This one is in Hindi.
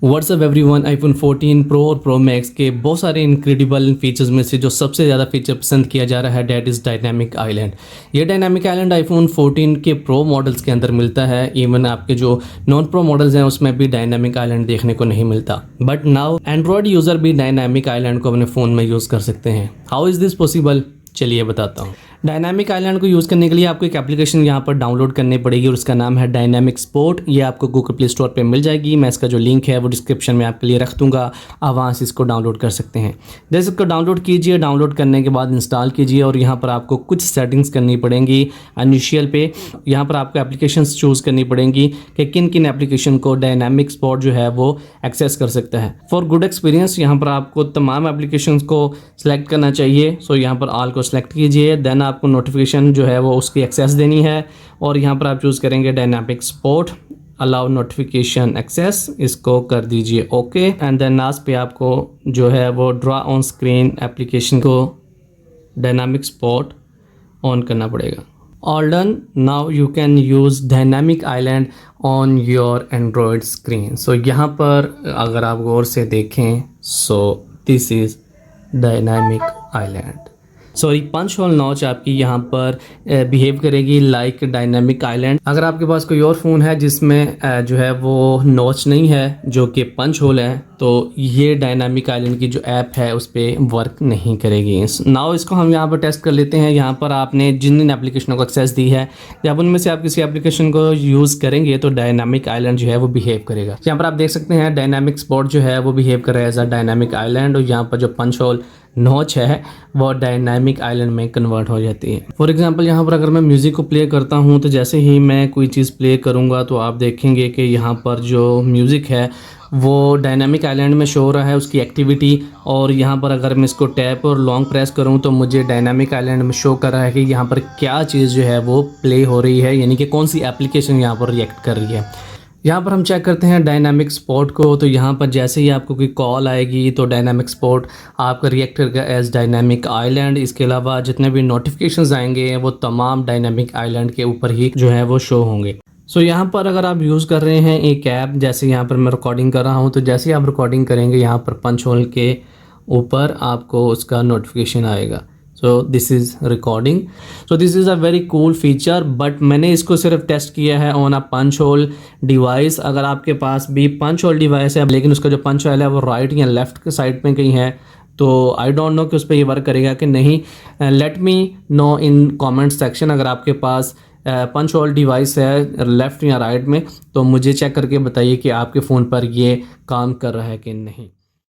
व्हाट्सअप एवरीवन, आईफोन 14 प्रो और प्रो मैक्स के बहुत सारे इनक्रेडिबल फीचर्स में से जो सबसे ज़्यादा फीचर पसंद किया जा रहा है डैट इज़ डायनामिक आइलैंड। ये डायनामिक आइलैंड आईफोन 14 के प्रो मॉडल्स के अंदर मिलता है। इवन आपके जो नॉन प्रो मॉडल्स हैं उसमें भी डायनामिक आइलैंड देखने को नहीं मिलता। बट नाउ एंड्रॉयड यूज़र भी डायनामिक आइलैंड को अपने फ़ोन में यूज़ कर सकते हैं। हाउ इज़ दिस पॉसिबल, चलिए बताता हूँ। डायनामिक आइलैंड को यूज़ करने के लिए आपको एक एप्लीकेशन यहाँ पर डाउनलोड करनी पड़ेगी और उसका नाम है डायनामिक स्पॉट। ये आपको गूगल प्ले स्टोर पे मिल जाएगी। मैं इसका जो लिंक है वो डिस्क्रिप्शन में आपके लिए रख दूँगा, आप वहाँ से इसको डाउनलोड कर सकते हैं। जैसे इसको डाउनलोड कीजिए, डाउनलोड करने के बाद इंस्टॉल कीजिए और यहाँ पर आपको कुछ सेटिंग्स करनी पड़ेंगी। इनिशियल पे यहाँ पर आपको एप्लीकेशंस चूज़ करनी पड़ेंगी कि किन किन एप्लीकेशन को डायनामिक स्पॉट जो है वो एक्सेस कर सकता है। फॉर गुड एक्सपीरियंस यहाँ पर आपको तमाम एप्लीकेशंस को सिलेक्ट करना चाहिए। सो यहाँ पर ऑल को सिलेक्ट कीजिए, देन आपको नोटिफिकेशन जो है वो उसकी एक्सेस देनी है और यहाँ पर आप चूज़ करेंगे dynamic spot, allow notification access, इसको कर दीजिए ओके। एंड देन लास्ट पे आपको जो है वो ड्रा ऑन स्क्रीन एप्लीकेशन को डायनामिक स्पॉट ऑन करना पड़ेगा। All done, now you can use dynamic island on your Android screen. So यहाँ पर अगर आप गौर से देखें, so this is dynamic island. Sorry, punch hole notch आपकी यहाँ पर बिहेव करेगी लाइक डायनामिक आइलैंड। अगर आपके पास कोई और फ़ोन है जिसमें जो है वो नॉच नहीं है, जो कि पंच होल है, तो ये डायनामिक आइलैंड की जो ऐप है उस पर वर्क नहीं करेगी। नाउ इसको हम यहाँ पर टेस्ट कर लेते हैं। यहाँ पर आपने जिन जिन एप्लीकेशनों को एक्सेस दी है, जब उनमें से आप किसी एप्लीकेशन को यूज़ करेंगे तो डायनामिक आइलैंड जो है वो बिहेव करेगा। यहाँ पर आप देख सकते हैं डायनामिक स्पॉट जो है वो बिहेव कर रहा है एज अ डायनामिक आइलैंड, और यहाँ पर जो पंच होल नॉच है वो डायनामिक आइलैंड में कन्वर्ट हो जाती है। फॉर एग्जांपल यहाँ पर अगर मैं म्यूज़िक को प्ले करता हूँ तो जैसे ही मैं कोई चीज़ प्ले करूँगा तो आप देखेंगे कि यहाँ पर जो म्यूज़िक है वो डायनामिक आइलैंड में शो हो रहा है, उसकी एक्टिविटी। और यहाँ पर अगर मैं इसको टैप और लॉन्ग प्रेस करूँ तो मुझे डायनामिक आइलैंड में शो कर रहा है कि यहाँ पर क्या चीज़ जो है वो प्ले हो रही है, यानी कि कौन सी एप्लीकेशन यहाँ पर रिएक्ट कर रही है। यहाँ पर हम चेक करते हैं डायनामिक स्पॉट को, तो यहाँ पर जैसे ही आपको कोई कॉल आएगी तो डायनामिक स्पॉट आपका रिएक्ट करेगा एज डायनामिक आइलैंड। इसके अलावा जितने भी नोटिफिकेशंस आएंगे वो तमाम डायनामिक आइलैंड के ऊपर ही जो है वो शो होंगे। सो यहाँ पर अगर आप यूज़ कर रहे हैं एक ऐप, जैसे यहाँ पर मैं रिकॉर्डिंग कर रहा हूँ, तो जैसे ही आप रिकॉर्डिंग करेंगे यहाँ पर पंच होल के ऊपर आपको उसका नोटिफिकेशन आएगा। So this is recording. So this is a very cool feature, but मैंने इसको सिर्फ टेस्ट किया है on a punch hole device. अगर आपके पास भी पंच होल डिवाइस है लेकिन उसका जो पंच होल है वो राइट या लेफ़्ट के साइड में कहीं है, तो आई डोंट नो कि उस पर ये वर्क करेगा कि नहीं। Let me know in comment section. अगर आपके पास पंच होल डिवाइस है लेफ़्ट या राइट में, तो मुझे चेक करके बताइए कि आपके फ़ोन पर ये काम कर रहा है कि नहीं।